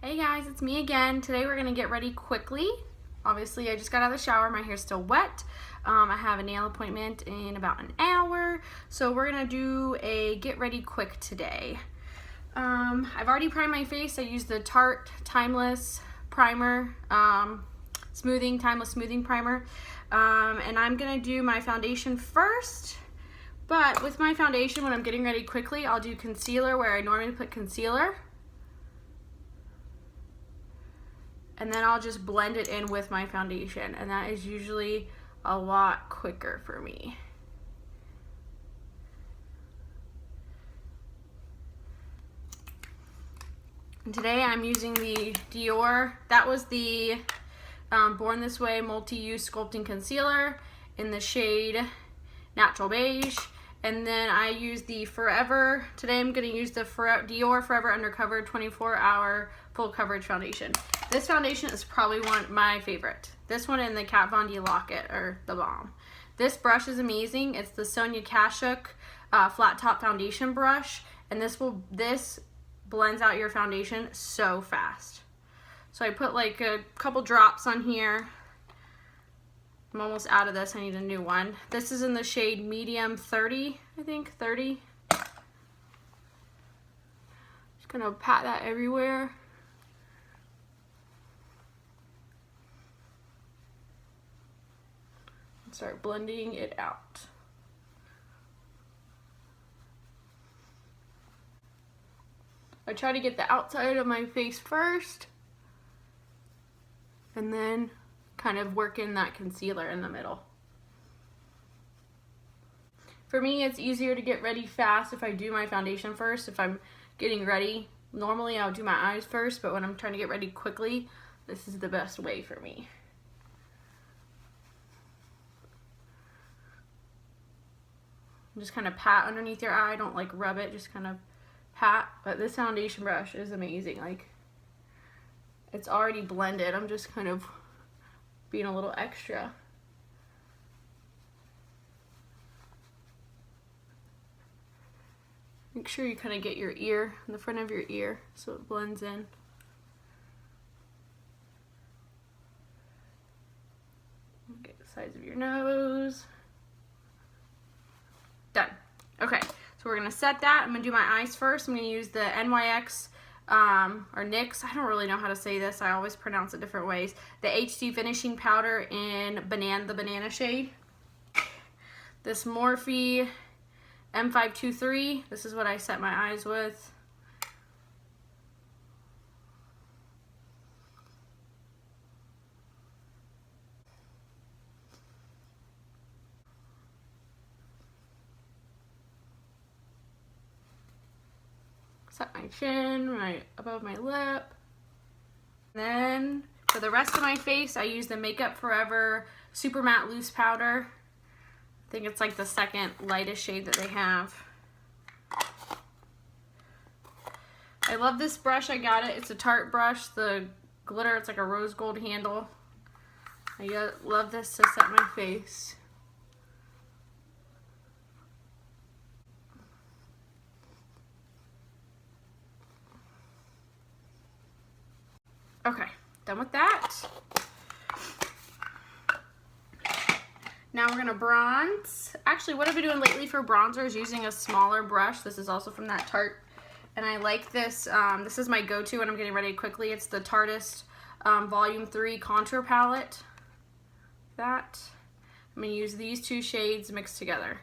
Hey guys, it's me again. Today we're going to get ready quickly. Obviously I just got out of the shower, my hair's still wet. I have a nail appointment in about an hour, so we're going to do a get ready quick today. I've already primed my face. I used the Tarte Timeless Primer, Timeless Smoothing Primer, and I'm going to do my foundation first. But with my foundation, when I'm getting ready quickly, I'll do concealer where I normally put concealer. And then I'll just blend it in with my foundation, and that is usually a lot quicker for me. And today I'm using the Dior, that was the Born This Way Multi-Use Sculpting Concealer in the shade Natural Beige. And then I use the today I'm going to use the Dior Forever Undercover 24-Hour Full Coverage Foundation. This foundation is probably my favorite. This one and the Kat Von D Locket are the bomb. This brush is amazing. It's the Sonia Kashuk Flat Top Foundation Brush, and this blends out your foundation so fast. So I put like a couple drops on here. I'm almost out of this. I need a new one. This is in the shade Medium 30, I think, 30. Just gonna pat that everywhere. And start blending it out. I try to get the outside of my face first, and then kind of work in that concealer in the middle. For me, it's easier to get ready fast if I do my foundation first. If I'm getting ready, normally I'll do my eyes first, but when I'm trying to get ready quickly, this is the best way for me. Just kind of pat underneath your eye. Don't like rub it, just kind of pat. But this foundation brush is amazing. Like, it's already blended. I'm just kind of being a little extra. Make sure you kind of get your ear, in the front of your ear, so it blends in. Get the sides of your nose. Done. Okay, so we're gonna set that. I'm gonna do my eyes first. I'm gonna use the NYX or NYX, I don't really know how to say this, I always pronounce it different ways. The HD Finishing Powder in the banana shade. This Morphe M523, this is what I set my eyes with. Set my chin right above my lip. Then for the rest of my face, I use the Makeup Forever Super Matte Loose Powder. I think it's like the second lightest shade that they have. I love this brush. I got it. It's a Tarte brush. The glitter, it's like a rose gold handle. I love this to set my face. Okay, done with that. Now we're gonna bronze. Actually, what I've been doing lately for bronzer is using a smaller brush. This is also from that Tarte, and I like this. This is my go-to when I'm getting ready quickly. It's the Tarteist Volume 3 Contour Palette. I'm gonna use these two shades mixed together.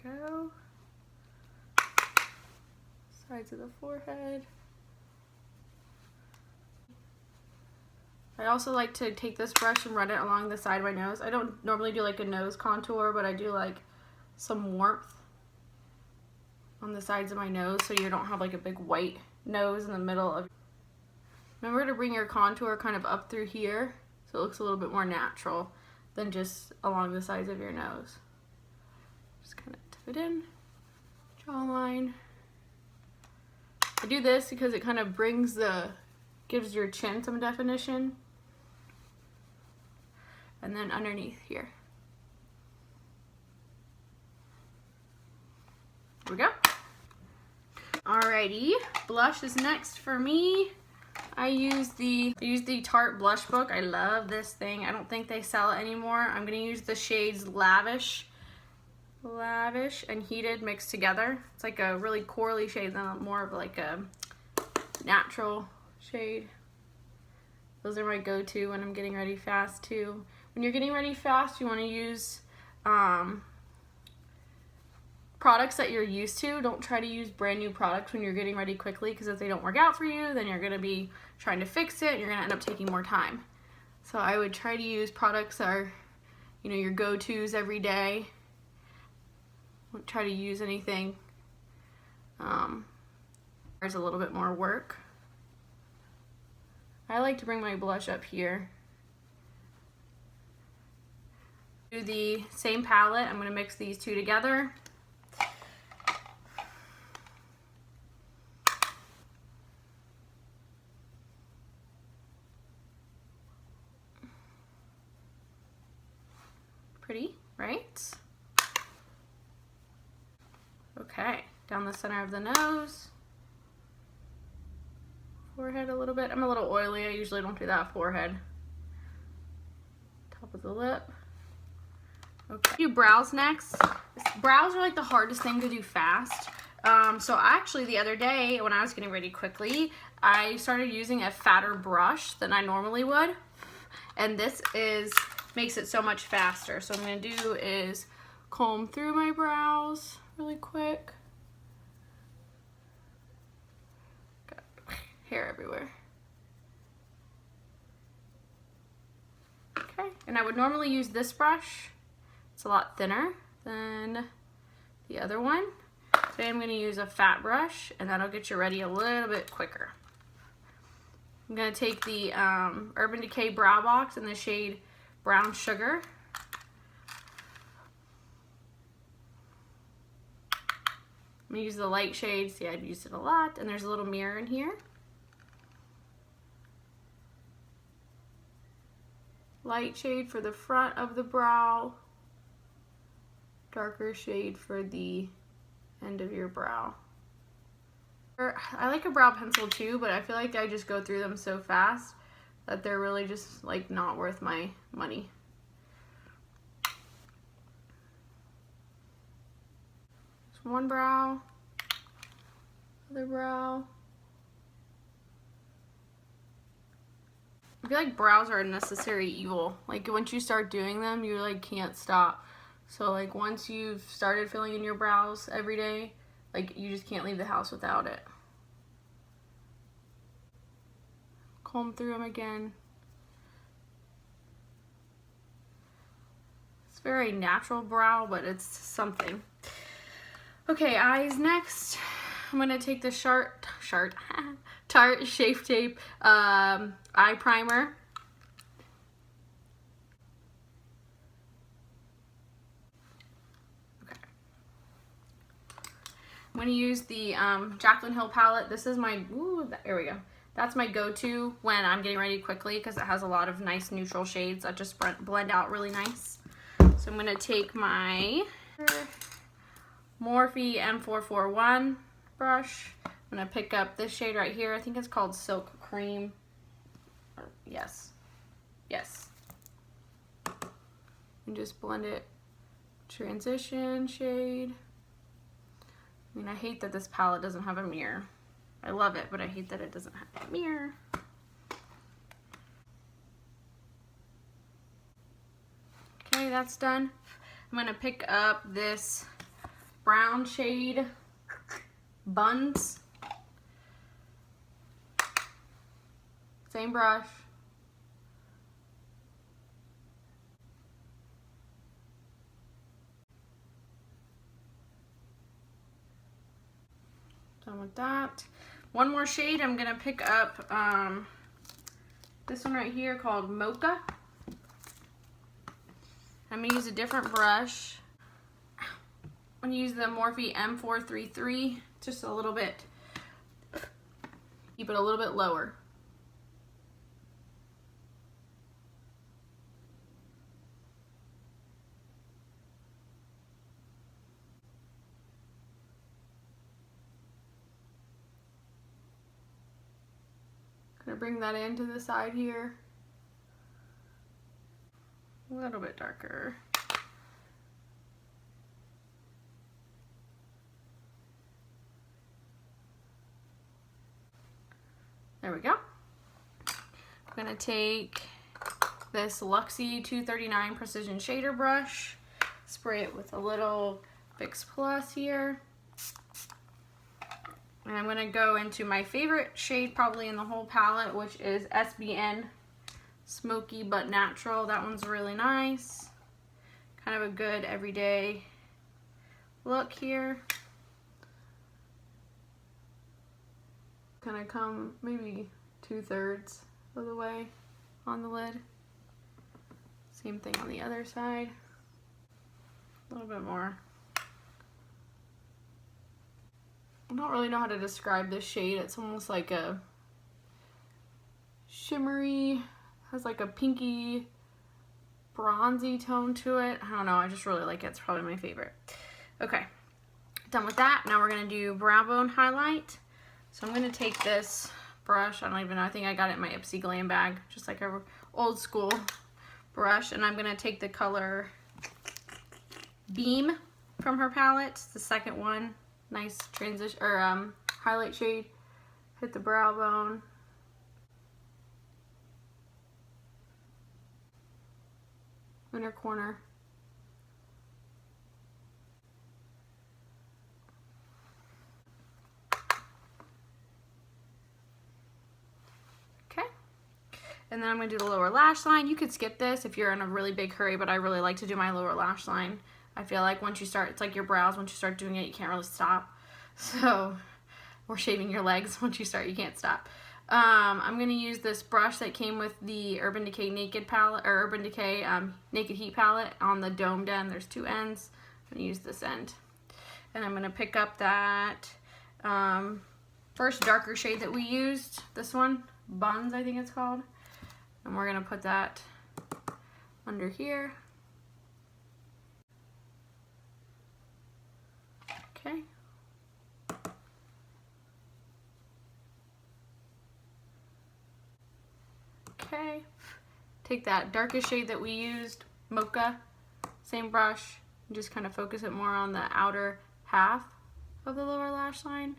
Go. Sides of the forehead. I also like to take this brush and run it along the side of my nose. I don't normally do like a nose contour, but I do like some warmth on the sides of my nose so you don't have like a big white nose in the middle of. Remember to bring your contour kind of up through here so it looks a little bit more natural than just along the sides of your nose. Just kind of tip it in, jawline. I do this because it kind of gives your chin some definition. And then underneath here. There we go. Alrighty, blush is next for me. I use the Tarte blush book. I love this thing. I don't think they sell it anymore. I'm gonna use the shades Lavish and Heated mixed together. It's like a really corally shade, then more of like a natural shade. Those are my go-to when I'm getting ready fast too. When you're getting ready fast, you want to use products that you're used to. Don't try to use brand new products when you're getting ready quickly, because if they don't work out for you, then you're going to be trying to fix it and you're going to end up taking more time. So I would try to use products that are, you know, your go-tos every day. Don't try to use anything there's a little bit more work. I like to bring my blush up here. Do the same palette. I'm going to mix these two together. Pretty, right? Okay, down the center of the nose. Forehead a little bit. I'm a little oily. I usually don't do that forehead. Top of the lip. Okay. Do brows next. Brows are like the hardest thing to do fast. So actually the other day when I was getting ready quickly, I started using a fatter brush than I normally would. And this makes it so much faster. So what I'm going to do is comb through my brows really quick. Got hair everywhere. Okay, and I would normally use this brush. It's a lot thinner than the other one. Today I'm going to use a fat brush, and that'll get you ready a little bit quicker. I'm going to take the Urban Decay Brow Box in the shade Brown Sugar. I'm going to use the light shade. See, I've used it a lot, and there's a little mirror in here. Light shade for the front of the brow. Darker shade for the end of your brow. I like a brow pencil too, but I feel like I just go through them so fast that they're really just like not worth my money. Just one brow, other brow. I feel like brows are a necessary evil. Like once you start doing them, you like can't stop. So like once you've started filling in your brows every day, like you just can't leave the house without it. Comb through them again. It's very natural brow, but it's something. Okay, eyes next. I'm gonna take the Tarte Shape Tape eye primer. I'm going to use the Jaclyn Hill Palette. This is my, there we go. That's my go-to when I'm getting ready quickly because it has a lot of nice neutral shades that just blend out really nice. So I'm going to take my Morphe M441 brush. I'm going to pick up this shade right here. I think it's called Silk Cream. Yes. And just blend it. Transition shade. I mean, I hate that this palette doesn't have a mirror. I love it, but I hate that it doesn't have a mirror. Okay, that's done. I'm gonna pick up this brown shade Buns. Same brush. Done with that. One more shade. I'm gonna pick up this one right here called Mocha. I'm gonna use a different brush. I'm gonna use the Morphe M433, just a little bit Keep it a little bit lower. Gonna bring that into the side here. A little bit darker. There we go. I'm gonna take this Luxie 239 Precision Shader Brush, spray it with a little Fix Plus here. And I'm gonna go into my favorite shade probably in the whole palette, which is SBN Smoky But Natural. That one's really nice. Kind of a good everyday look here. Gonna come maybe 2/3 of the way on the lid. Same thing on the other side. A little bit more. I don't really know how to describe this shade. It's almost like a shimmery, has like a pinky bronzy tone to it. I don't know, I just really like it. It's probably my favorite. Okay, done with that. Now we're gonna do brow bone highlight. So I'm gonna take this brush, I don't even know, I think I got it in my Ipsy Glam bag, just like a old school brush, and I'm gonna take the color Beam from her palette. It's the second one. Nice transition, or highlight shade. Hit the brow bone. Inner corner. And then I'm going to do the lower lash line. You could skip this if you're in a really big hurry, but I really like to do my lower lash line. I feel like once you start, it's like your brows, once you start doing it, you can't really stop. So, or shaving your legs, once you start, you can't stop. I'm going to use this brush that came with the Urban Decay Naked palette, or Urban Decay Naked Heat palette on the domed end. There's two ends. I'm going to use this end. And I'm going to pick up that first darker shade that we used, this one, Buns I think it's called. And we're going to put that under here. Okay. Okay. Take that darkest shade that we used, Mocha, same brush, and just kind of focus it more on the outer half of the lower lash line.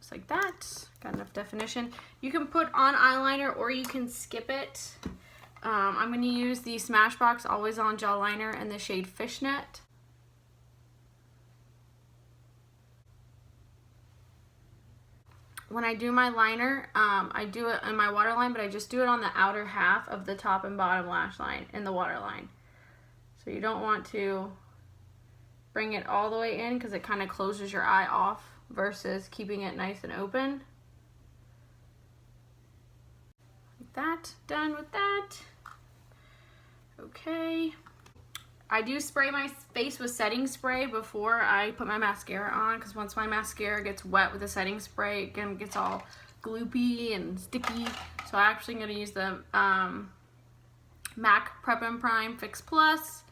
Like that. Got enough definition. You can put on eyeliner or you can skip it. I'm going to use the Smashbox Always On Gel Liner in the shade Fishnet. When I do my liner, I do it in my waterline, but I just do it on the outer half of the top and bottom lash line in the waterline. So you don't want to bring it all the way in because it kind of closes your eye off versus keeping it nice and open. Like that. Done with that. Okay. I do spray my face with setting spray before I put my mascara on, because once my mascara gets wet with the setting spray, it again gets all gloopy and sticky. So I'm actually going to use the MAC Prep and Prime Fix Plus.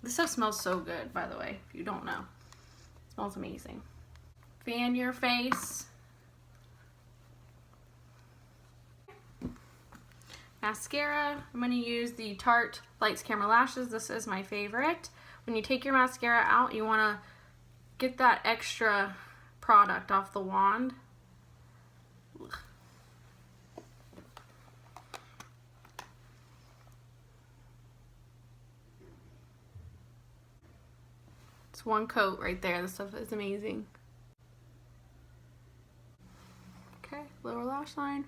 This stuff smells so good, by the way, if you don't know. It smells amazing. Fan your face. Mascara, I'm going to use the Tarte Lights Camera Lashes. This is my favorite. When you take your mascara out, you want to get that extra product off the wand. Ugh. It's one coat right there. This stuff is amazing. Okay, lower lash line.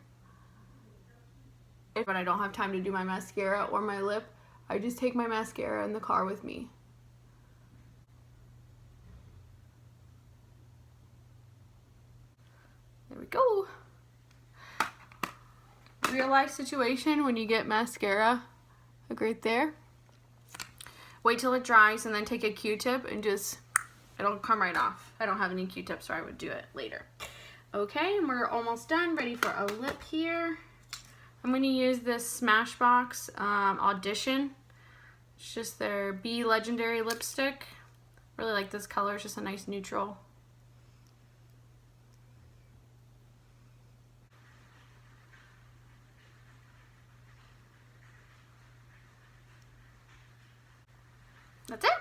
But I don't have time to do my mascara or my lip, I just take my mascara in the car with me. There we go. Real life situation when you get mascara, like right there. wait till it dries, and then take a Q-tip and just, it'll come right off. I don't have any Q-tips, so I would do it later. Okay, and we're almost done, ready for a lip here. I'm going to use this Smashbox Audition. It's just their Be Legendary lipstick. Really like this color, it's just a nice neutral. That's it.